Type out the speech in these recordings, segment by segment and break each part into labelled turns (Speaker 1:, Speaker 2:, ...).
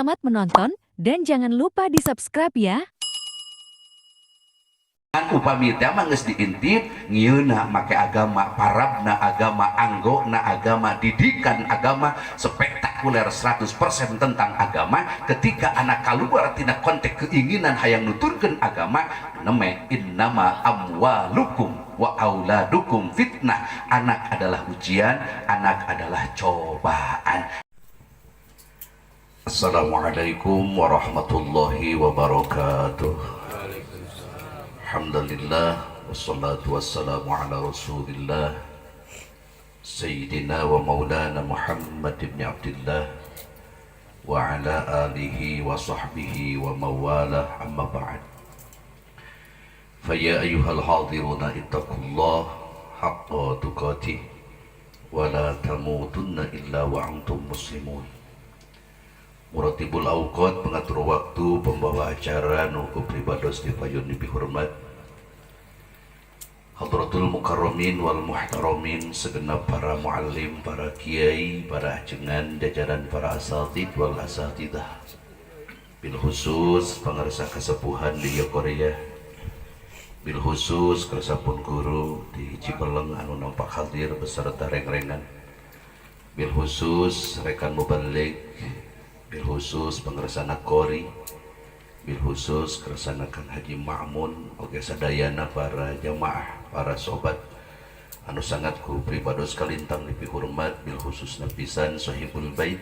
Speaker 1: Selamat menonton dan jangan lupa di-subscribe ya.
Speaker 2: Upami teh mah geus diintip ngieuna make agama, parabna agama, anggona agama, didikan agama, spektakuler 100% tentang agama. Ketika anak kaluar tina konteks keinginan hayang nuturkeun agama, neme innama amwalukum wa auladukum fitnah. Anak adalah ujian, anak adalah cobaan. Assalamualaikum warahmatullahi wabarakatuh. Alhamdulillah wassalatu wassalamu ala rasulillah Sayyidina wa maulana Muhammad ibn Abdillah wa ala alihi wa sahbihi wa mawalah, amma ba'd. Faya ayyuhal hadiruna ittaqullah haqqa tuqatih wa la tamutunna illa wa antum muslimun. Muratibul awqat, pengatur waktu, pembawa acara nuku pribados dipayun dihormat hadratul mukarramin wal muhtaramin, segenap para muallim, para kiai, para ajengan, jajaran para asatid wal asatidah, bil khusus pangarsa kasepuhan di Korea, bil khusus kersapun guru di Ciberleng anu nampak hadir beserta reng-rengan, bil khusus rekan mubalik, bil khusus pengersana kori, bil khusus kersanakan Haji Ma'mun, oge sadayana para jamaah, para sobat anu sangat ku pribados kalintang dipihormat, bil khusus napisan sahibul bait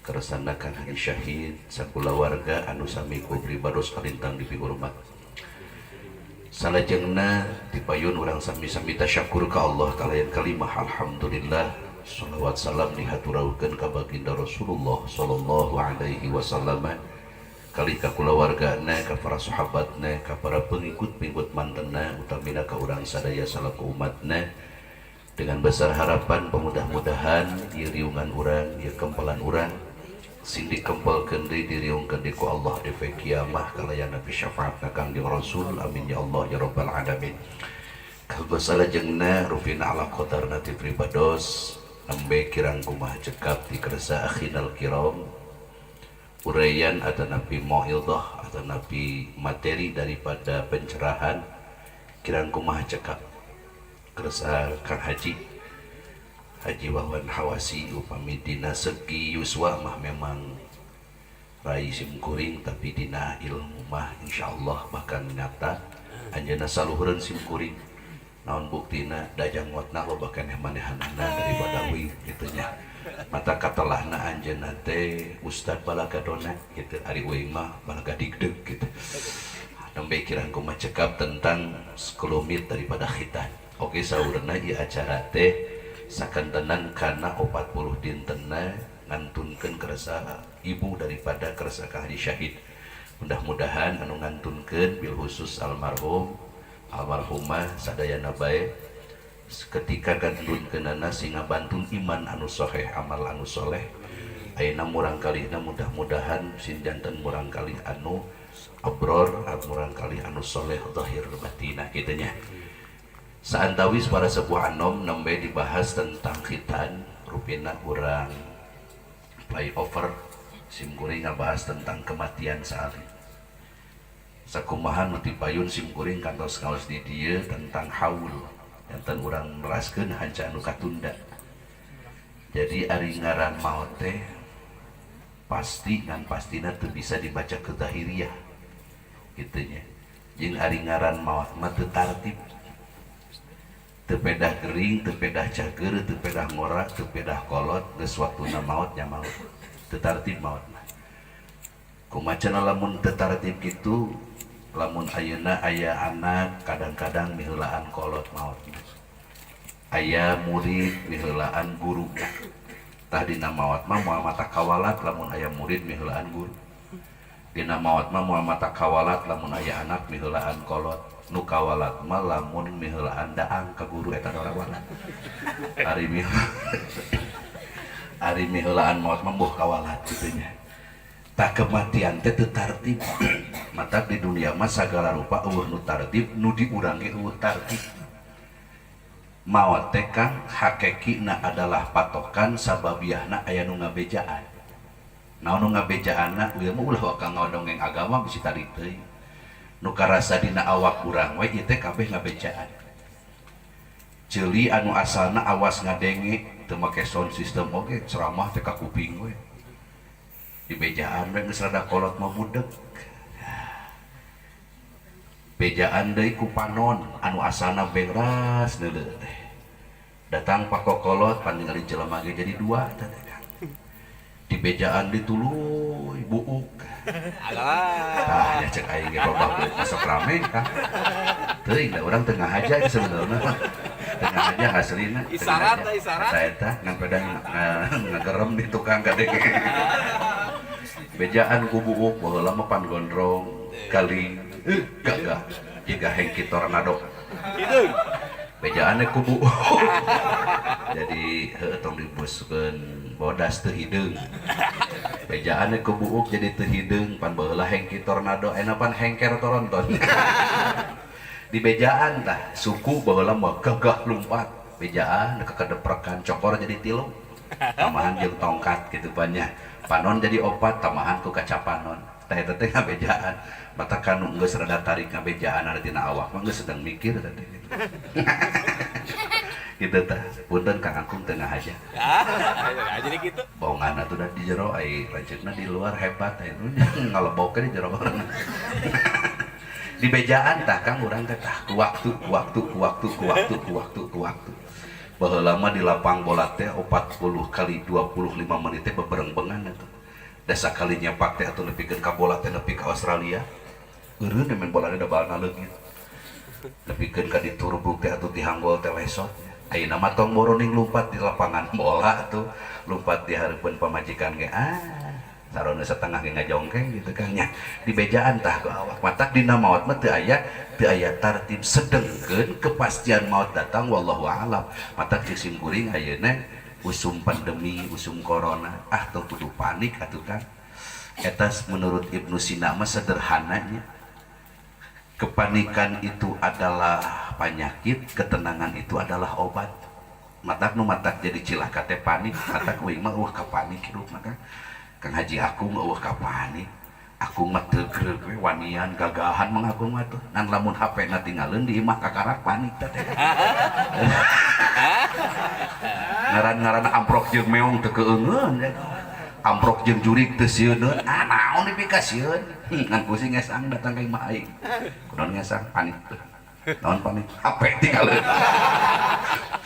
Speaker 2: kersanakan Haji Syahid sakula warga anu sami ku pribados kalintang dipihormat. Salajengna dipayun urang sami-sami tasyakur ka Allah kalayan kalimah alhamdulillah. Salawat salam dihaturaukeun ka baginda Rasulullah sallallahu alaihi wasallam, kali ka kulawargana, ka para sahabatna, ka para pengikut-pengikut mantenna, utamina ka urang sadaya salaku umatna, dengan besar harapan pemudah-mudahan ieu riungan urang, ieu kempelan urang sing dikempelkeun deui diriungkeun deui ku Allah di kiamah kalayan nabi syafaatna Kangjeng Rasul, amin ya Allah ya rabbal alamin. Kalbas salajengna rufina ala qadarna ti pribados nembe kirang kumaha cekap di kersa akhinal kiram uraian atau nabi mau'idhah atau nabi materi daripada pencerahan kirang kumaha cekap kersa Kang Haji Wawan Hawasi upami dina segi yuswa mah memang rai simkuring, tapi dina ilmu mah insyaallah bahkan nyata anjeunna saluhureun simkuring. Naon buktina dajang watna lo bahkan manehanana dari badawi gitunya. Mata katalahna anjeunna teh Ustad Balagadona gitu, ari uing mah Balagadegdeg gitu. Nembe kirang kumaha cekap tentang sekelumit daripada khitan. Oke saurna ieu acara teh sakantenan kana 40 dintenna ngantunkeun kersa ibu daripada kersa Kang Haji Syahid. Mudah-mudahan anu ngantunkeun bil khusus almarhumah sadayana bae ketika gantungkeunana sing ngabantun iman anu sahih, amal anu soleh. Ayeuna murang kalihna mudah-mudahan sin janten murang kalih anu abror, murang kalih anu soleh zahir batina kitu nya. Saantawis para sepuh anom nembe dibahas tentang khitan, rupina urang flyover simkuring ngabahas tentang kematian saali. Sakumaha nu dipayun simkuring kantos kaos di dieu tentang haul, janten urang meraskeun hanca anu katunda. Jadi ari ngaran maot teh pasti dan pastina teu bisa dibaca ke zahiriyah kitu nya. Jeung ari ngaran maot mah teu tartib, teu pedah gering, teu pedah cager, teu pedah ngora, teu pedah kolot, geus waktuna maot nya maot. Teu tartib maot mah. Kumacana lamun teu tartib kitu, lamun ayeuna aya anak kadang-kadang miheulaan kolot maot, aya murid miheulaan guru, tah dina maot mah moal mata kawalat lamun aya murid miheulaan guru, dina maot mah moal mata kawalat lamun aya anak miheulaan kolot, nu kawalat mah lamun miheulaan daang ka guru eta dorawana. Ari miheulaan maot mah boh kawalat kitu nya. Tak kematian teh teu tartib. Mata di dunia mah sagala rupa eueuh nu tartib, nu diurang ge eueuh tartib. Maot teh Kang hakikina adalah patokan sababiahna aya nu ngabejaan. naon nu ngabejaanna ieu mah ulah wakang ngodongeng agama bisi tadi teuing nu karasa dina awak urang we ieu teh kabeh ngabejaan ceuli anu asalna awas ngadenge teu make sound system oge ceramah teh ka kuping we di bejaan we geus rada kolot mah budeg bejaan deui ku panon anu asalna bengras neuleuh teh datang pakokolot paningali jelema ge jadi dua teh di bejaan dituluy buuk tah ya cek aing ge loba masuk rame tah teuing da urang tengah aja sebenarnya tengah aja hasilina
Speaker 3: isarat
Speaker 2: saya eta ngan pedang ngagerem di tukang gadeg bejaan ku buuk baheula mah pan gondrong kali gagah jiga Hengki Tornado
Speaker 3: itu
Speaker 2: bejaannya ku buuk jadi tong dibuskeun bodas teu hideung bejaannya ku buuk jadi teu hideung pan baheula Hengki Tornado ena pan Hengker Toronton di bejaan tah suku baheula mah gagah lumpat bejaan kekedeprekan cokor jadi tilu tamahan jeung tongkat gitu banyak panon jadi opat tamahan ku kaca panon tah eta teh ngabejaan mata kanu geus rada tarik ngabejaan ada tina awak mah geus sedang mikir teh gitu gitu tah punten Kang Akung tengah aja
Speaker 3: jadi gitu
Speaker 2: bohongan atuh da di jero ai lanceukna di luar hebat aya ngalebok di jero di bejaan tah Kang urang teh tah ku waktu baheula mah di lapang bola teh 40 kali 25 menit teh bebereng-bengan atuh dasa kali nyepak teh atuh nepikeun ka bola teh nepi ka Australia eureun main bola da balna leungit nepikeun ka di Turbuk teh atuh di Hanggol teh lesot ayeuna mah tong boroning lumpat di lapangan bola tuh lumpat di hareupeun pamajikan ge sarona setengah ge ngajongkeng gitu kan nya di bejaan tah ku awak matak dina maot mah teu aya tartib sedengkeun kepastian maut datang wallahu a'lam matak ceuk sim kuring ayeuna usum pandemi usum corona tong kudu panik atuh kan eta menurut Ibnu Sina mah sederhananya kepanikan itu adalah penyakit ketenangan itu adalah obat matak nu matak jadi cilaka teh panik matak euy mah eueuh ka panik hirup maka Kang Haji Akung eueuh ka panik Akung mah teu greug we wanian gagahan mah Akung mah tuh nan lamun HP-na tinggalin di imah kakarak panik teh ngaran-ngaran amprok jeung meong teu keungeun amprok jeung jurig teu sieunun naon dipikasieun ngan pusing ngesang datang ka imah aing kunaon ngesang panik teh naon panik HP tinggalin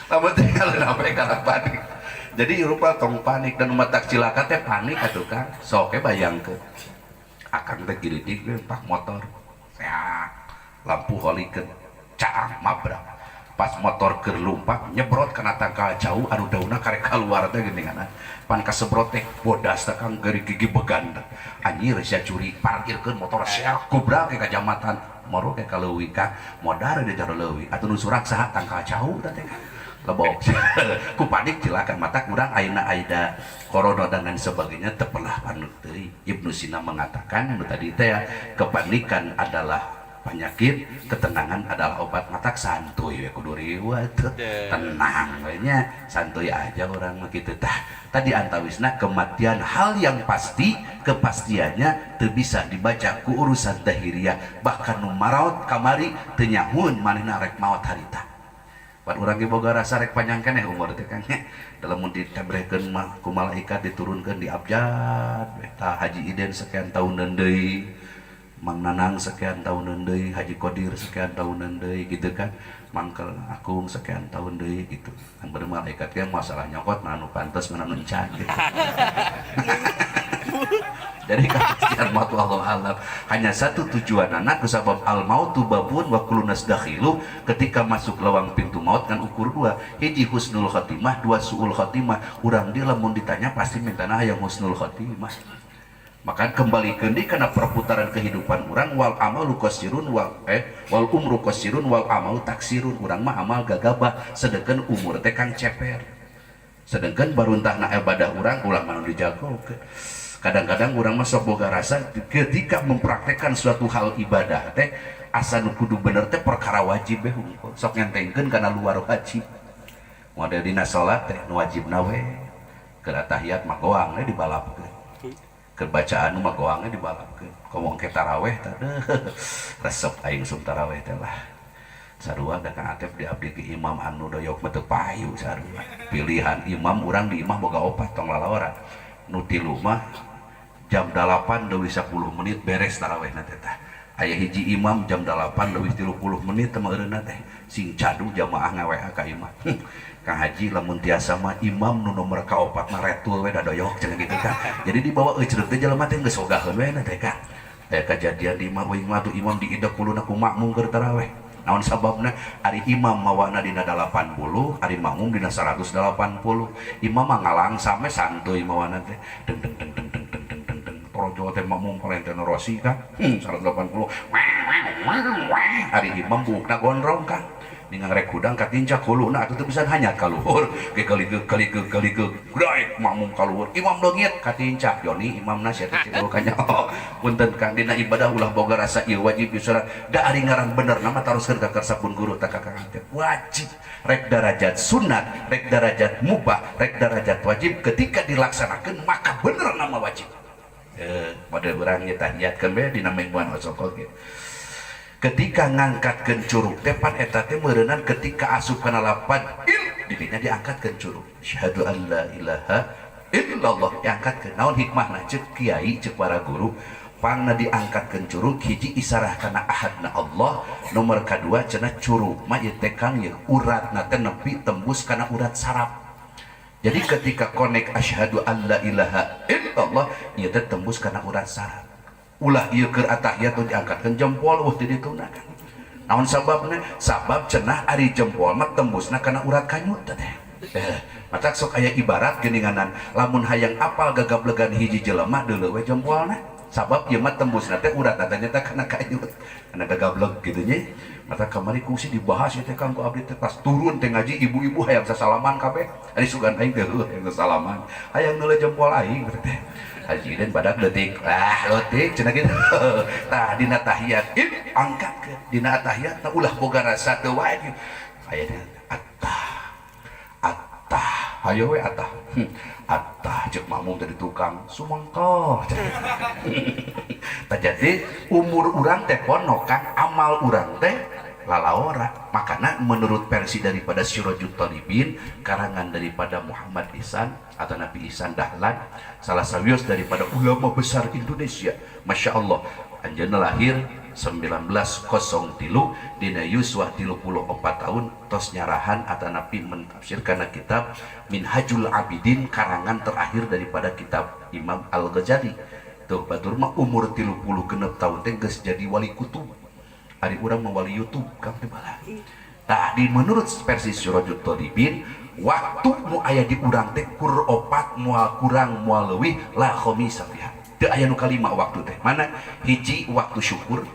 Speaker 2: lamun tinggalin HP karak panik jadi rupa tong panik dan matak cilaka teh panik atuh Kang sok we bayangkeun akang teh giridik we pak motor lampu holikeun caang mabrak pas motor keur lumpat nyebrot kana tangkal jauh anu daunna karek kaluar teh geuningan pan kasebrot teh bodas teh Kang geri gigi began anjir sia curi parkirkeun motor sia kubrak ke kajamatan moro ke kaleuwih Kang modar di jero leuwih atuh nu surak saha tangkal jauh teh lebok ku panik cilaka mata kurang ayeuna aya corona dan lain sebagainya tepelah panut teuing Ibnu Sina mengatakan tadi teh kepanikan adalah penyakit ketenangan adalah obat matak santuy we kudu riweuh tenang we nya santuy aja orang mah kitu tah tadi antawisna kematian hal yang pasti kepastiannya teu bisa dibaca ku urusan dahiriah bahkan nu maraot kamari teu nyahoun manehna rek maot harita pan urang ge boga rasa rek panjang keneh umur teh kan dalam mun ditebrehkeun mah ku malaikat diturunkeun di abjad tah Haji Iden sekian tahunan deui Mang Nanang sekian tahunan deui Haji Qadir sekian tahunan deui gitu kan Mangkel Akung sekian tahun deui gitu kan bener malaikat ge masalah nyokot anu pantes mana encan gitu jadi kepastian maut wallahu alam hanya satu tujuan anak kusabab al mautu babun wa kullu nas dakhilu ketika masuk lawang pintu maut kan ukur dua hiji husnul khotimah dua suul khotimah urang dia lamun ditanya pasti mintana hayang husnul khotimah maka kembalikan di karena perputaran kehidupan orang wal amalu qasirun wal umru qasirun wal amalu taksirun urang mah amal gagabah sedangkan umur teh kang ceper sedangkan baruntahna ibadah urang ulah manu dijagokeun kadang-kadang orang masuk boga rasa ketika mempraktekkan suatu hal ibadah teh asa nu kudu bener teh perkara wajib we hungkul sok ngentengkeun kana luar wajib model dina salat teh nu wajibna we keur tahiyat mah goang we dibalapkeun kebacaan mah goangnya dibalapkeun ngomong ke taraweh teh resep aing sum taraweh teh lah sarua da Kang Atef diabdi ke imam anu doyok mah teu payu sarua pilihan imam urang di imah boga opat tong lalawaran nu tilu mah jam 8 leuwih 10 menit beres taraweh na teh aya hiji imam jam 8 leuwih 30 menit teh meureunna teh sing cadu jamaah ngaweha ka imam Kang Haji lamun tiasa mah imam nu nomor kaopat mah retul we da doyok cenah gitu kan jadi dibawa euceuk teh jelema teh geus ogaheun we na teh kan aya kajadian di imah uing mah tuh imam diidek kuluna ku makmum keur taraweh naon sababna ari imam mawana dina 80 ari makmum dina 180 imam mah ngalang same santuy mawana teh deng deng deng deng deng deng deng deng deng projo teh makmum parente norosi kan 180 ari imam buukna gondrong kan ningang rek hudang katinca kuluna atuh teu bisa hanyat ka luhur ge kalikeuk graek makmum ka luhur imam leungit katinca Joni imamna sia teh cidul kanya punten Kang dina ibadah ulah boga rasa ieu wajib salat da ari ngaran bener nama taroskeun ka kersapun guru tak Kang Atef wajib rek darajat sunat rek darajat mubah rek darajat wajib ketika dilaksanakeun maka bener nama wajib pada urang nya tahiyatkeun bae dina mingguan osokol ge ketika ngangkatkeun curug tepan eta teh meureunnan ketika asup kana lapan dirinya diangkatkeun curug syahadu an la ilaha illallah diangkatkeun naon hikmahna ceuk kiai ceuk para guru pangna diangkatkeun curug hiji isarah kana ahadna Allah nomor kadua cenah curug mah ieu teh Kang ieu uratna teh nepi tembus kana urat saraf jadi ketika konek asyhadu an la ilaha illallah ieu teh tembus kana urat saraf ulah ieu keur atahiyat teh diangkatkeun jempol teh ditunakan naon sababna sabab cenah ari jempol mah tembusna kana urat kanyut teh matak sok aya ibarat geuninganan lamun hayang apal gagablegan hiji jelema deuleu we jempolna sabab ieu mah tembusna teh urat teh nyata kana kanyut kana gagableg kitu nya mata kamari kungsi dibahas ya teh Kang ku abdi teh pas turun teh ngaji ibu-ibu hayang sasalaman kabeh ari sugan aing teh hayang sasalaman hayang neuleuh jempol aing teh Haji dan badak detik detik cenah kitu tah dina tahiyat angkat ke dina tahiyat tah ulah boga rasa teu wajib aya attah hayo we attah ceuk makmum teh tukang sumangkol tah jadi umur urang teh pono Kang amal urang teh lalaora makana menurut versi daripada Sirajut Talibin karangan daripada Muhammad Ihsan atau Nabi Ihsan Dahlan salah sawios daripada ulama besar Indonesia Masya Allah anjeunna lahir 1903 dina yuswa 34 tahun tos nyarahan atau Nabi mentafsirkan kitab Minhajul Abidin karangan terakhir daripada kitab Imam Al-Ghazali tuh batur mah umur 36 tahun teh geus jadi wali kutub hari urang mawali YouTube Kang teh bala tah di menurut versi Sirajut Talibin waktu nu aya di urang teh kur opat moal kurang moal leuwih la khamisa fiha teu aya nu kalima waktu teh mana hiji waktu syukur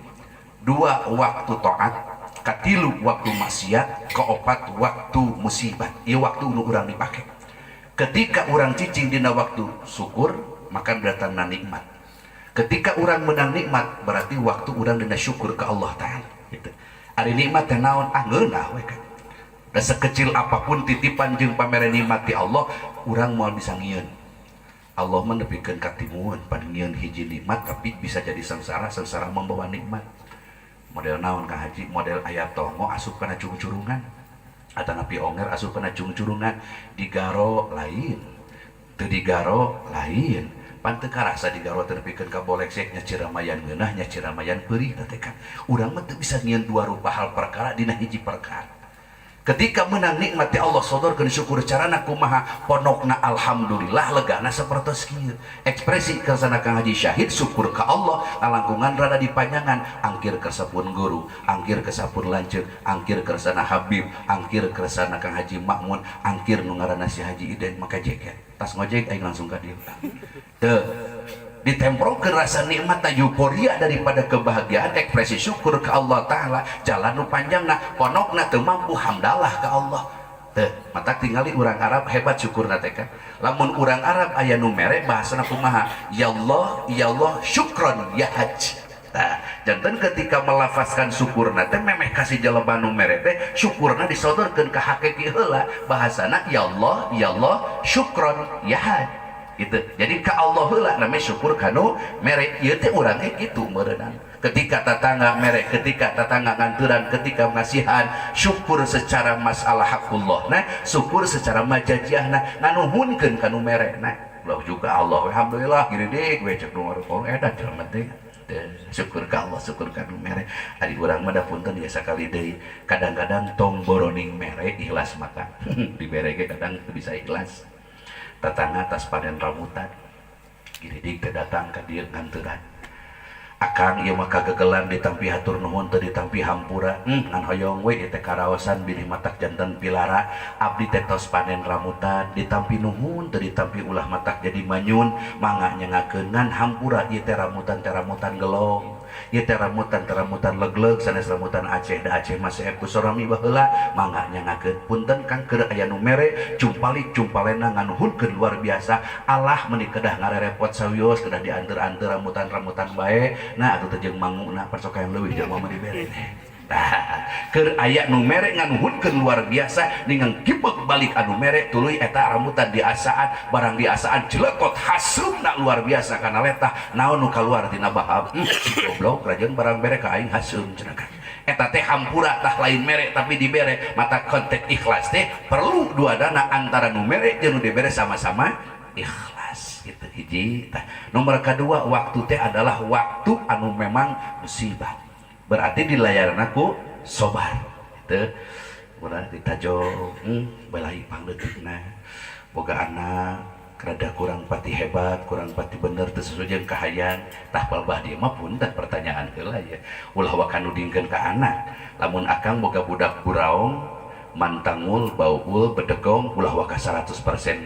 Speaker 2: dua waktu taat katilu waktu maksiat kaopat waktu musibah ieu waktu nu urang dipake ketika urang cicing dina waktu syukur maka datangna nikmat ketika orang menang nikmat berarti waktu orang dina syukur ke Allah Ta'ala gitu. Ari nikmat teh naon ngeunah we kan da sekecil apapun titipan jeung pamere nikmat ti Allah urang moal bisa ngieun Allah mah nepikeun ka timueun pan ngieun hiji nikmat tapi bisa jadi sengsara membawa nikmat model naon Kang Haji model aya tongo asup kana cung-curungan atau napi onger asup kana cung-curungan digaro lain teu digaro lain panteu karasa digaro terpikeun ka boleksek nya ciramayan ngeunah nya ciramayan peurih teh kan urang mah teu bisa ngieun dua rupa hal perkara dina hiji perkara ketika menang nikmat ti Allah sodorkeun syukur carana kumaha ponokna alhamdulillah legana sapertos kieu ekspresi kersana Kang Haji Syahid syukur ka Allah ngalangkungan rada dipanjangan angkir kersapun guru angkir kersapun lanceuk angkir kersana Habib angkir kersana Kang Haji Makmun angkir nu ngaranna si Haji Iden maka jeket tas ngojek aing langsung ka dieu teu ditemprokeun rasa nikmat euforia daripada kebahagiaan ekspresi syukur ke Allah Ta'ala jalan nu panjangna ponokna teu mampu hamdalah ke Allah teu mata tingali urang Arab hebat syukurna teh kan lamun urang Arab aya nu mere bahasana kumaha ya Allah syukron ya haj nah janten ketika melafazkan syukurna teh memeh kasih jelema nu mere teh syukurna disodorkeun ka hakiki heula bahasana ya Allah syukron ya haj gitu. Jadi ka Allah heula namanya syukur kanu mere ieu teh urang ge kitu meureunana. Ketika tetangga mere, ketika tetangga nganturan, ketika ngasihan, syukur secara masalah hakullah nah, syukur secara majajiahna nganuhunkeun kanu mere nah. Lah juga Allah alhamdulillah gini deh gue cek nomor phone edan jelema teh. Syukur ka Allah, syukur kanu mere. Ari urang mah da punten ya sakali deui. Kadang-kadang tong boroning mere ikhlas maka. Dibere ge kadang teu bisa ikhlas. Tetangga tas panen rambutan gini dik datang ke dia nganturan akang ieu mah kagegelan ditampi hatur nuhun teu ditampi hampura ngan hoyong we ieu teh karaosan bilih matak janten pilara abdi teh tos panen rambutan ditampi nuhun teu ditampi ulah matak jadi manyun mangga nyengakeun ngan hampura ieu teh rambutan gelong ieu teh rambutan legleg sanes rambutan Aceh da Aceh mah saep ku sorami baheula mangga nyengakeun punten Kang keur aya nu mere cumpalena nganuhunkeun luar biasa Allah meuni kedah ngarerepot sawios kedah dianteur-anteur rambutan bae nah atuh teh jeung manguna persok yang leuwih jeung mah dibere keur aya nu mere nganuhunkeun luar biasa ningang kibek balik anu mere tuluy eta rambutan diasaan barang diasaan jelekot hasumna luar biasa kana letah naon nu kaluar tina bahab goblok rajeun barang mere ka aing hasum cenah eta teh hampura tah lain mere tapi dibere mata konteks ikhlas teh perlu duadana antara nu mere jeung nu dibere sama-sama ikhlas gitu hiji tah nomor kedua waktu teh adalah waktu anu memang musibah berarti di layaran aku sobar itu udah ditajong belai pangletikna boga anak rada kurang pati hebat kurang pati bener sesuai jeung kahayang tah palbah dia mah pun dan pertanyaan heula ya ulah wakanu dingkeun ka anak lamun akang boga budak buraong mantangul baul bedegong ulah waka 100%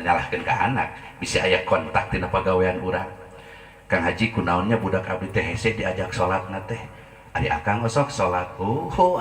Speaker 2: nyalahkeun ka anak bisa aya kontak tina pagawean urang Kang Haji kunaonnya budak abdi teh hese diajak salatna teh ari akang osok salat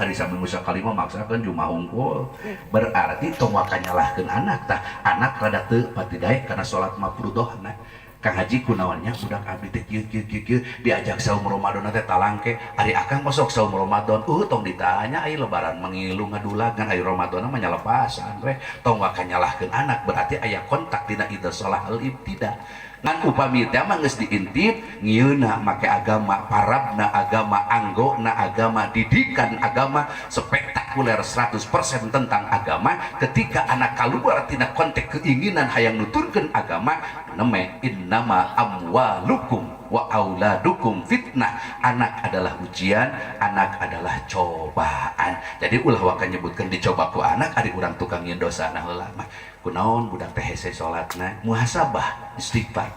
Speaker 2: ari sambil musa kalima maksakeun jumaah unggul berarti tong waka nyalahkeun anak tah anak rada teu pati daek kana salat mafruḍohna Kang Haji kunaonnya budak abdi teh kieu diajak saum Ramadan teh talangke ari akang osok saum Ramadan tong ditanya ai lebaran mengilu ngadulag ngan ai Ramadan mah nyalepasan we tong waka nyalahkeun anak berarti aya kontak tina idza shalah al ibtida ngan upami teh mah geus diintip ngieuna make agama parabna agama anggona agama didikan agama spektakuler 100% tentang agama ketika anak kaluar tina konteks keinginan hayang nuturkeun agama neme innama amwalukum wa auladukum fitnah anak adalah ujian anak adalah cobaan jadi ulah waka nyebutkeun dicoba ku anak ari urang tukang nyieun dosana heula mah kunaon budak teh hese salatna muhasabah istighfar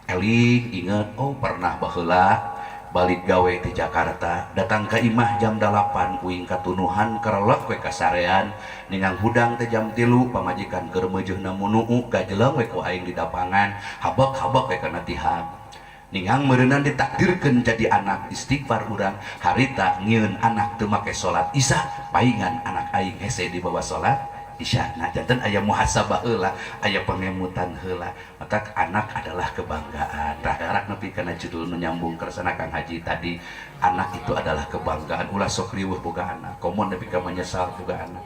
Speaker 2: eling inget pernah baheula balik gawe di Jakarta datang ke imah jam 8 uing katunuhan kerelok we kasarean ningang hudang teh jam 3 pamajikan keur meujeuhna munuu gajelang we ku aing di dapangan habak we kana tihang ningang meureunna ditakdirkeun jadi anak istighfar urang harita ngieun anak teu make salat isya paingan anak aing hese di bawah salat isya nah janten aya muhasabah heula aya pengemutan heula mata anak adalah kebanggaan ragarak nepi kana judul nu nyambung kersana Kang Haji tadi anak itu adalah kebanggaan ulah sok riweuh boga anak komo nepi ka menyesal boga anak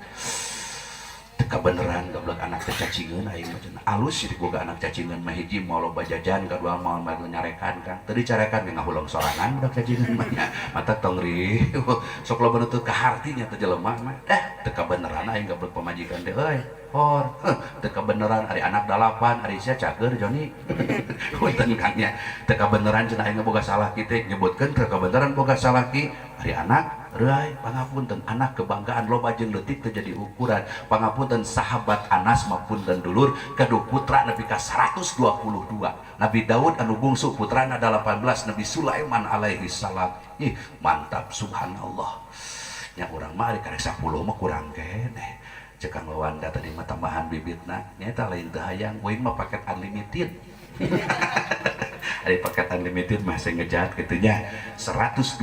Speaker 2: teka beneran goblok anak teh cacingeun aing mah cenah alus jadi boga anak cacingeun mah hiji moal loba jajan kadua moal nyarekan kan teu dicarekan ge ngahulong sorangan budak cacingeun mah nya mata tong riweuh sok loba nu teu kahartinya teh jelema mah teka beneran aing goblok pamajikan teh euy hor teka beneran ari anak 8 ari sia cager Joni punten kangnya teka beneran cenah aing boga salah kitu nyebutkeun teka beneran boga salah ki ari anak reuy pangapunten anak kebanggaan loba jeung leutik teu jadi ukuran pangapunten sahabat Anas maupun dan dulur kadu putra nepi ka 122 Nabi Daud anu bungsu putrana 18 Nabi Sulaiman alaihi salam ih mantap subhanallah nya urang mah ari karek 10 mah kurang keneh cek Kang Wanda tadi mah tambahan bibitna nyaeta lain teu hayang we mah paket unlimited ada paket unlimited masih ngejahat gitunya 122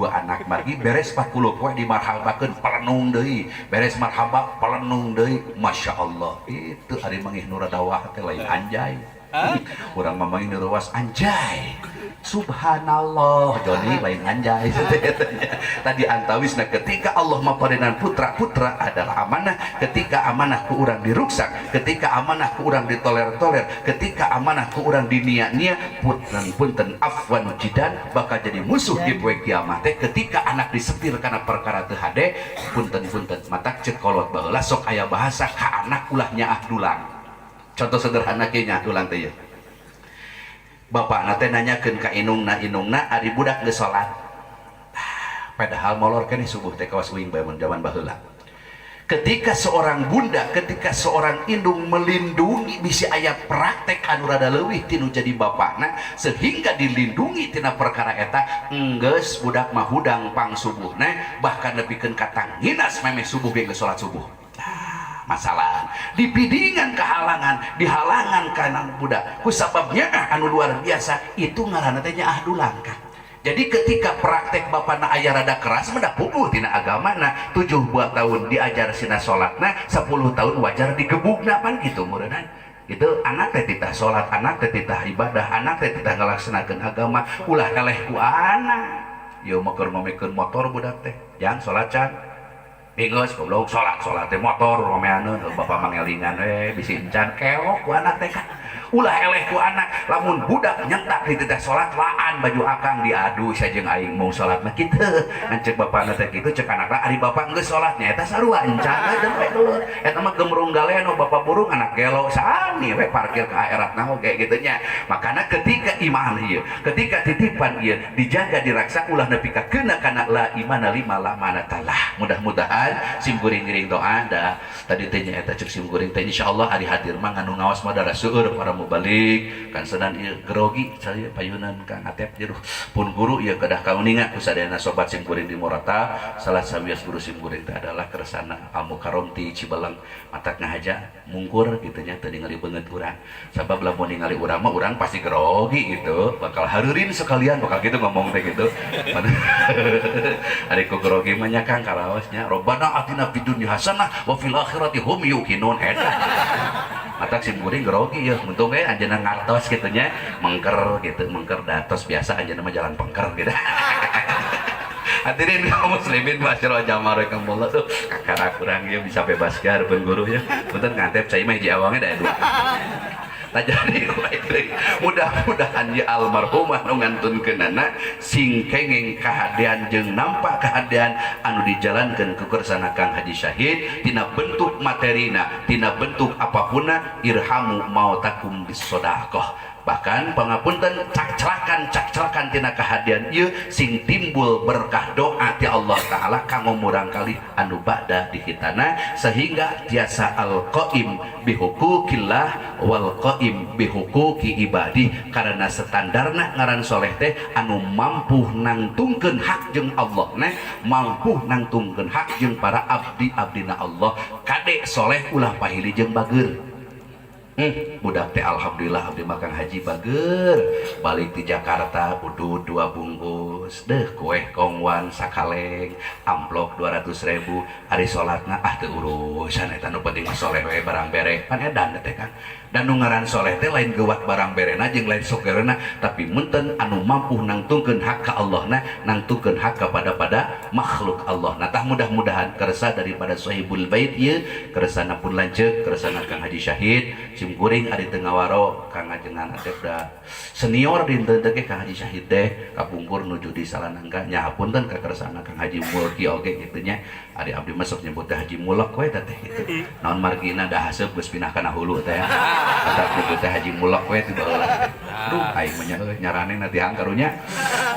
Speaker 2: anak margi beres 40 poe di marhabakeun pelenung deui beres marhabak pelenung deui Masya Allah itu hari mangih nu rada wah teh lain anjay Urang mamang ini ruas anjay. Subhanallah, Joni lain anjay. Tadi antawisna ketika Allah maparenan putra-putra adalah amanah, ketika amanah ku urang diruksak, ketika amanah ku urang ditoler-toler, ketika amanah ku urang dinia-nia, punten afwan jidan bakal jadi musuh di poe kiamat teh ketika anak disetir karena perkara teu hade, punten matak ceuk kolot baheula sok aya bahasa ka anak ulah nyaah dulang. Contoh sederhana ge nyaah dulang teh ya. Bapak nate nanyakeun ka inungna ari budak geus salat. Padahal molor keneh subuh teh kawas uing bae zaman baheula. Ketika seorang bunda, ketika seorang indung melindungi bisi aya praktek anu rada leuwih tinu jadi bapakna sehingga dilindungi tina perkara eta enggeus budak mah hudang pang subuhna bahkan nepikeun ka tanghinas memeh subuh ge geus salat subuh. Masalah dipidingan kehalangan dihalangan karena budak kusababnya anu luar biasa itu ngaranna teh nyaah dulang kan. Jadi ketika praktek bapana aya rada keras mendak puguh tina agamana 7 buah tahun diajar sina salatna 10 tahun wajar digebugna pan gitu meureunna. Itu anak teh titah salat, anak teh titah ibadah, anak teh titah ngalaksanakeun agama ulah eleh ku anak. Ieu mah keur mamekeun motor budak teh. Jang salat can. Bingus goblok salat teh motor romeaneun bapak mangelingan bisi encan keok ku anak teh kan ulah eleh ku anak lamun budak nyentak di teh salat laan baju akang diadu sajeng aing mau salat mah kitu cek bapana teh kitu cek anakna ari bapak geus salatnya eta sarua encan deung we dulur eta mah gemrung galeno bapak burung anak gelo sani we parkir ka akhirat naon kayak kitu nya makana ketika iman ieu ketika titipan ieu dijaga diraksa ulah nepi ka keuna kana la imana lima la manatalah mudah-mudahan sim guring-guring doa da tadi teh nya eta cek sim guring teh insyaallah ari hadir mah nganu ngaos madara seueur para mubalik kan sedan ieu grogi saya payunan Kang Atep jeruh pun guru ieu kedah kauningan ku sadayana sobat sim guring di Morata salah sawias guru sim guring teh adalah keresana Al Mukarrom ti Cibaleng matak ngahaja mungkur kitu nya teu ningali beungeut urang sabab lamun ningali urang mah urang pasti grogi gitu bakal hareurin sekalian bakal gitu ngomong teh gitu ari ku grogi mah nya Kang kalaosnya Rabbana atina fid dunya hasanah wa fil akhirati hum yuqinun eta. Matak sim guring grogi ya, untung we anjeunna ngartos kitu nya, mengker gitu, mengker datos biasa anjeunna mah jalan pengker gitu. Hadirin kaum muslimin masyaallah jamaah kang bola tuh kakak kurang ya bisa bebas ke harapan guru ya. Punten ngantep saya mah hiji awangnya da dua. Nah jadi mudah-mudahan ya almarhumah nu ngantunkeunana sing kenging kahadean jeung nampak kahadean anu dijalankeun ku kersana Kang Haji Syahid tina bentuk materina tina bentuk apapuna irhamu mautakum bisodaqah bahkan pangapunten cak-celakan tina kahadean ieu sing timbul berkah doa ti Allah taala kanggo murangkali anu ba'da di kitana sehingga tiasa al-qaim bihuquqillah wal qaim bihuquqi ibadi karena standarna ngaran soleh teh anu mampu nangtungkeun hak jeung Allah mampu nangtungkeun hak jeung para abdi-abdina Allah kade soleh ulah pahili jeung bageur. Budak teh alhamdulillah abdi makan haji bager balik di Jakarta udud 2 bungkus deh kue kongwan sakaleng amplop 200.000 hari sholatna teu urusan eta nu penting mah soleh we barang bere pan edan teh kan dan nu ngaran soleh teh lain gewat barang berena jeung lain sogerena tapi munten anu mampu nangtungkeun hak ka Allahna nangtungkeun hak kepada makhluk Allah nah tah mudah-mudahan kersa daripada sahibul bait ieu keresana pun lanceuk keresana Kang Haji Syahid sim guring ari teu ngawaro Kang Ajengan Atep da senior dinten teh Kang Haji Syahid teh kapungkur nuju di salanangga nya hapunten ka keresana Kang Haji Mulki oge kitu nya ari abdi mah sok nyebut teh Haji Mulak we teh kitu naon margina da haseup geus pindah kana hulu teh kata nyebut teh Haji Mulak we ti baheula aduh aing mah nyarane na tihang karunya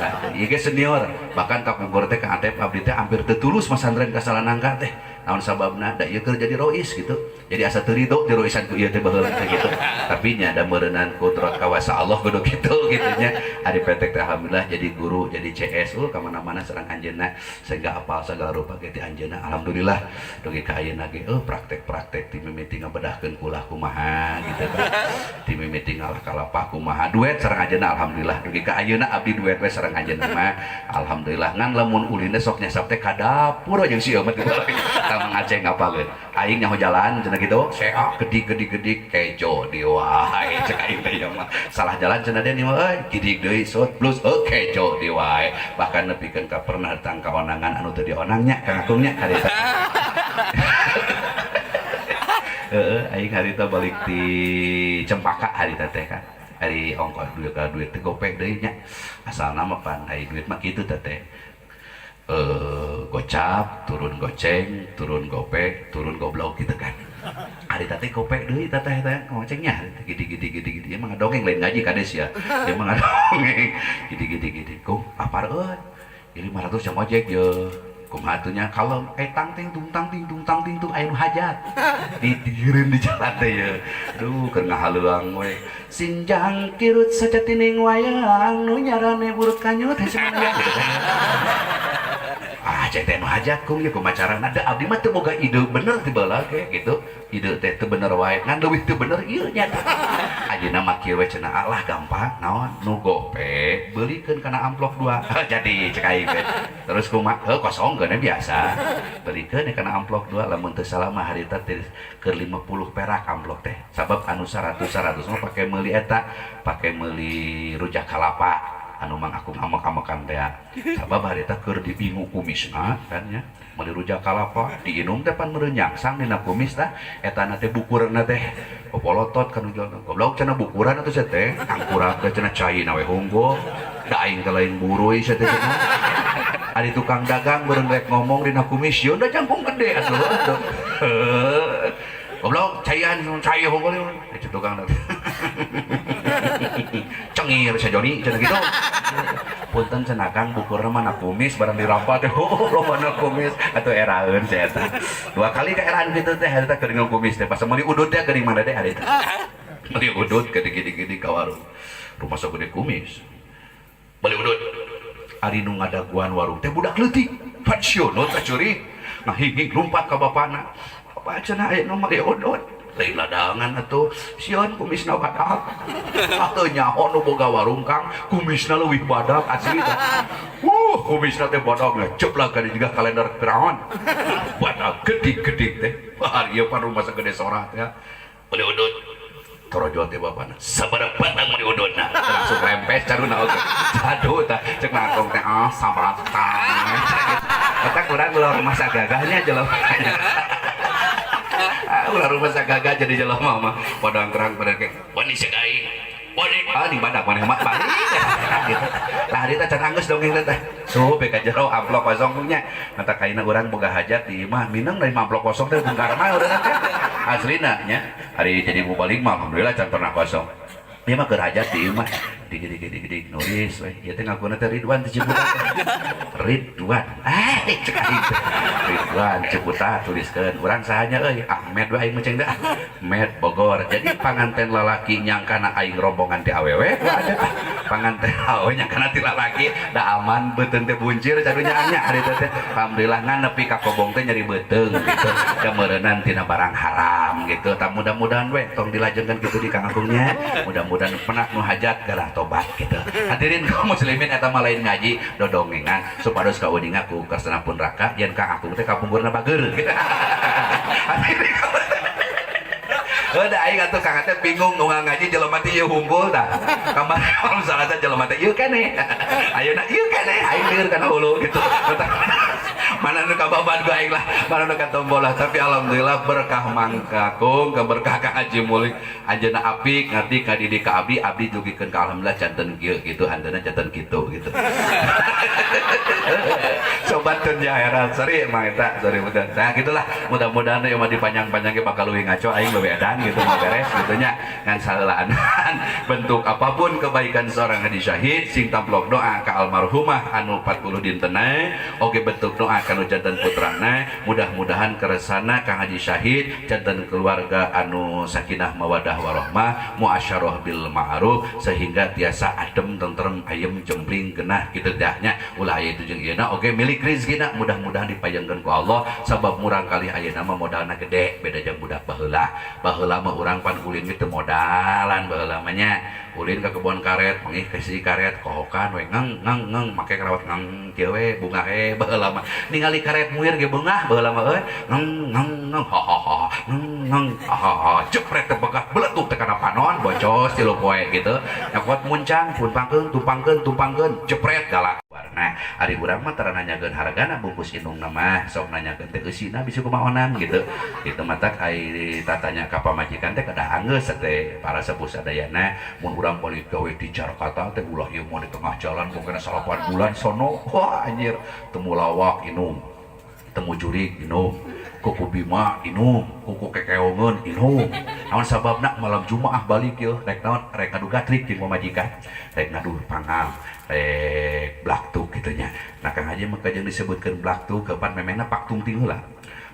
Speaker 2: nah ieu ge senior bahkan kapungkur teh Kang Atep abdi teh hampir teu tulus masantren ka salanangga teh naon sababna da ieu keur jadi rois gitu jadi asa teu ridho di roisan ku ieu teh baheula teh gitu tapi nya da meureunnan kudrat kawasa Allah kudu kitu kitu nya ari petek teh alhamdulillah jadi guru jadi CS ka mana-mana sareng anjeunna sehingga apal sagala rupa ge ti anjeunna alhamdulillah dugi ka ayeuna ge praktek-praktek ti mimiti ngabedahkeun kulah kumaha gitu kan ti mimiti ngalah kalapah kumaha duet sareng anjeunna alhamdulillah dugi ka ayeuna abdi duet we sareng anjeunna mah alhamdulillah ngan lamun ulin sok nyasap teh ka dapur jeung si eumet Mang Aceh ngapalkeun aing nyaho jalan cenah kitu sea gedig kejo di wae cek aing teh mah salah jalan cenah dia mah euy gidig deui sot plus kejo di wae bahkan nepikeun ka pernah datang ka onangan anu teu dionangnya Kang Agung nya harita aing harita balik di Cempaka harita teh kan hari ongkos duit teh gopek deui nya asalna mah pan aya duit mah kitu teh gocap turun goceng turun gopek turun goblok gitu kan hari tadi gopek deui teteh ngocengnya gede emang ngadongeng lain ngaji kades ya emang ngadongeng gede kum lapar euy ini 500 jam ojek je kumaha atunya kalem tang ting tung aya nu hajat digireun di jalan teh ya aduh keur ngahaleuang we sinjang kirut sajatining wayang nu nyarane burut kanyut hese gitu kan cek teh nu hajat kum ya kumacarana da abdi mah teu boga ide bener ti baheula ge gitu ide teh teu bener wae ngan leuwih teu bener ieu nya ayeuna mah kieu we cenah Allah gampang naon nu gope beulikeun kana amplop 2 jadi cek aing teh terus kumaha kosong geuna biasa beulikeun kana amplop 2 lamun teu salah mah harita teh keur 50 perak amplop teh sabab anu 100 mah pake meuli eta pake meuli rujak kalapa anu Mang Agung amek-amekan teh sabab harita keur dibingu kumisna kan nya meuli rujak kalapa diinum teh pan meureun nyangsang dina kumis tah etana teh bukureunna teh popolotot kan jual goblok cenah bukuran atuh sia teh angkuran teh cenah caina we hunggul da aing teh lain buruy sia teh cenah ari tukang dagang beureun rek ngomong dina kumis yeun da jangkung gede atuh goblok caian cai hunggul itu tukang teh cengir sajoni cenah gitu punten cenah Kang bukurna mah na kumis barang dirampa teh loba na kumis atuh eraeun sia eta 2 kali kaeraan kitu teh harita keur ngeuh kumis teh pas meuli udut teh geuning mana teh harita meuli udut gede-gede ka warung rumah sagede kumis meuli udut ari nu ngadaguan warung teh budak leutik pensiunut curi ngahing lumpat ka bapana bapak cenah aya nu make udut lain ladangan atuh sieun kumisna badak atuh nyaho nu boga warung Kang kumisna leuwih badak asli tah kumisna teh badak ceplak ka juga kalender Firaun badak gede teh ari ieu pan rumah sagede sorah teh meuli udut torojo teh bapana sabaraha batang meuli udutna langsung rempes caruna oge aduh tah ceuk nangkong teh sabatang eta kurang ulah rumah sagagahnya jelema ulah rumah sagaga jadi jelema mah padang terang pada kayak wani segai wani di badak maneh mah balik gitu tah harita can anggeus dongeng teh sup ka jero amplop kosong nya mata kaina urang boga hajat di imah mineng dari amplop kosong teh bungkar mah urang teh aslina nya hari jadi mubalik mah alhamdulillah can pernah kosong dia mah keur hajat di imah gede nulis we ieu teh ngaguna teh Ridwan teh Ciputat Ridwan cek aing Ridwan Ciputat tuliskeun urang sahanya euy Ahmed we aing menceng da Ahmed Bogor jadi panganten lalaki nyangkana aing rombongan ti awewe ada panganten awewe nyangkana ti lalaki da aman beuteung teh buncir cadunya anya ari teh alhamdulillah ngan nepi ka kobong teh nyeri beuteung gitu da meureunan tina barang haram gitu tah mudah-mudahan we tong dilajengkeun kitu di Kang Agungnya mudah-mudahan pernah nu hajat garah tobat gitu hadirin kaum muslimin eta mah lain ngaji dodongengan supados kauning aku kersana pun raka yen Kang Agung teh kapungkurna bageur gitu hadirin udah aing atuh Kang teh bingung nu ngaji jelema teh ieu hunkul tah kamar kalau salah teh jelema teh ieu keneh ayeuna ieu keneh aing lieur kana hulu gitu mana nu kababan gue aing lah mana nu katombol lah tapi alhamdulillah berkah Mang Kakung keberkah Kang Haji Mulik anjeunna apik ngerti ka didik ka abdi dugikeun ka alhamdulillah janten kieu gitu hanteuna janten kitu gitu sobat tun jaheran sorry mah eta sorry betul nah gitulah mudah-mudahan ieu mah dipanjang-panjangke bakal leuwih ngaco aing leuwih edan gitu mah beres gitu nya ngan saleulaan bentuk apapun kebaikan seorang hadi syahid sing tamplok doa ka almarhumah anu 40 dintenna oge bentuk doa kanu janten putrana mudah-mudahan keresana Kang Haji Syahid janten keluarga anu sakinah mawadah warahmah muasyarah bil ma'ruf sehingga tiasa adem tentrem ayem jempling genah kitu dahnya ulah aya itu jeung ieuna oge milik rezekina mudah-mudahan dipayangkeun ku Allah sabab murang kali ayeuna mah modalna gede beda jeung budak baheula mah urang pan ulin teu modalan baheula mah nya ulin ka kebon karet mangih kasih karet kohokan we ngang make karawat ngang kieu we bunga baheula mah ningali karet muir ge beungah baheula mah euy ngeng ha ha ha ngeng ha ha jepret teh begat beletuk teh kana panon bocos ti lu poe gitu nyakot muncang tumpangkeun jepret galak. Nah, ari urang mah tara nanyakeun hargana bungkus indungna mah sok nanyakeun teh eusina bisa kumaonan gitu. Kitu mah tak ai tatanya ka pamajikan teh kedah anggeus teh para sepuh sadayana mun urang balik gawe di Jakarta teh ulah ieu mah di tengah jalan pokona 8 bulan sono wah anjir temu lawak inum temu jurig inum kuku bima inum kuku kekeongeun inum naon sababna malam Jumaah balik yeuh rek naon rek ngadu gatrik jeung pamajikan rek ngadu pangal blaktuk gitunya. Nah Kang Haji mah kajeng disebutkeun blaktuk kapan memena pak tungting heula.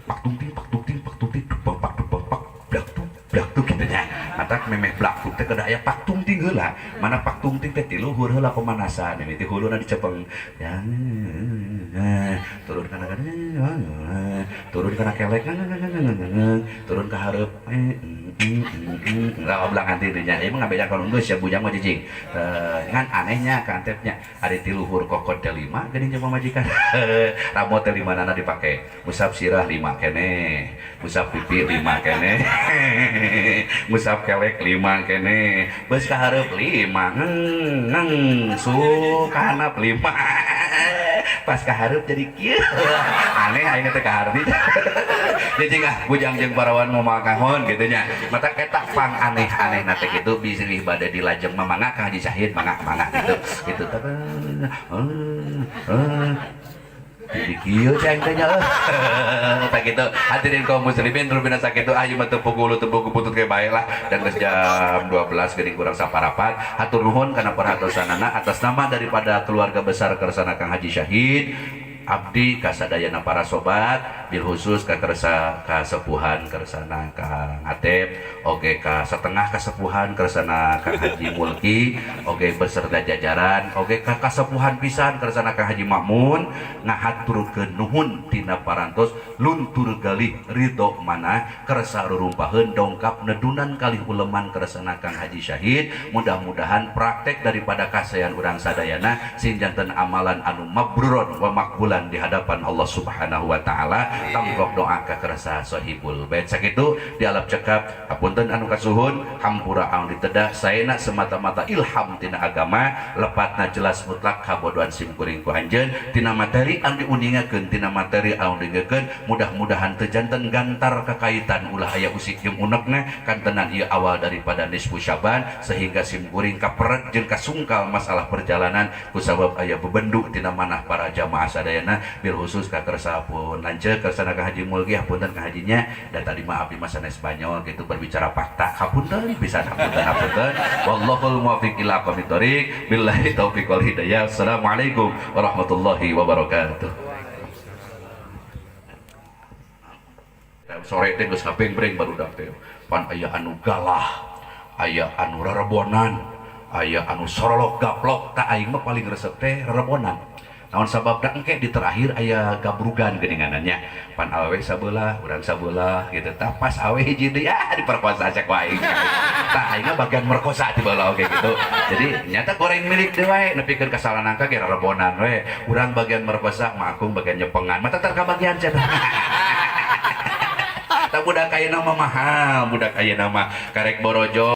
Speaker 2: Pak tungting blaktuk gitunya. Mata memeh blaktuk teh kada aya pak tungting heula. Mana pak tungting teh ti luhur heula pemanasan ini ti huluna dicepeng. Ya, turun kana turun kana kelek turun ka hareup enggak oblang anti dinya emang ngabeja kalau geus ya bujang mah jijing ngan anehnya ka antepnya ari ti luhur kokot teh 5 geuning jeung pamajikan ramot teh 5 nana dipake musab sirah 5 kene musab pipi 5 kene musab kelek 5 kene beus ka hareup 5 sukanap 5 pas ka hareup jadi kieu aneh aing teh ka hareup jadi bujang jeung parawan momakahon gitu nya mata eta pang aneh-aneh nate gitu bisa bade di lajeng mamangga Kang Haji Syahid mangga gitu gitu jadi kieu ceng teh nya tak gitu hadirin kaum muslimin rubina sakitu ayu mah teu pukul putut ke bae lah dan geus jam 12 geuning kurang saparapat hatur nuhun kana perhatosanana atas nama daripada keluarga besar Kersana Kang Haji Syahid abdi kasadayana para sobat bil khusus ka kasepuhan Kersana Kang Atep oge ka setengah kasepuhan Kersana Kang Haji Mulki oge beserta jajaran oge ka kasepuhan pisan Kersana Kang Haji Makmun ngahaturkeun nuhun tina parantos luntur galih ridho mana kersa rurumpaheun dongkap nedunan kalih uleman Kersana Kang Haji Syahid mudah-mudahan praktek daripada kasayan urang sadayana sing janten amalan anu mabruron wa makbulan di hadapan Allah Subhanahu wa taala tamplok doa ka kerasa sahibul bait sakitu dialap cekap hapunten anu kasuhun hampura anu ditedah saena semata-mata ilham tina agama lepatna jelas mutlak kabodohan simkuring ku anjeun tina materi anu diuningakeun tina materi anu digekeun mudah-mudahan teu janten gantar kakaitan ulah aya usik jeung unekna kantenan ieu awal daripada nisfu Syaban sehingga simkuring kaperet jeung kasungkal masalah perjalanan kusabab aya bebendu tina manah para jamaah sadayana bil khusus ka kersa pun lanceuk Kersana Kang Haji Mulki hapunten Kang Hajinya dan tadi mah abdi mah sanes Spanyol gitu berbicara fakta hapunten pisan hapunten wallahul muwaffiq ila aqwamit thoriq billahi taufiq wal hidayah assalamualaikum warahmatullahi wabarakatuh. Sore teh geus ngabeng-breng barudak teh pan aya anu galah aya anu rerebonan aya anu sorolok gaplok tak aing mah paling resep teh rerebonan. Naon sababna engke di terakhir aya gabrugan geuninganannya pan awewe sabelah urang sabelah gitu tah pas awewe hiji deui diperkosa cek wae tah aing bagian merkosa tibalah oge gitu jadi nyata goreng milik deui wae nepikeun kasalahan angka ge rerebonan we urang bagian merkosa makung bagian nyepengan mata tar kabagian cenah tah budak ayeuna mah mahal budak ayeuna mah karek borojo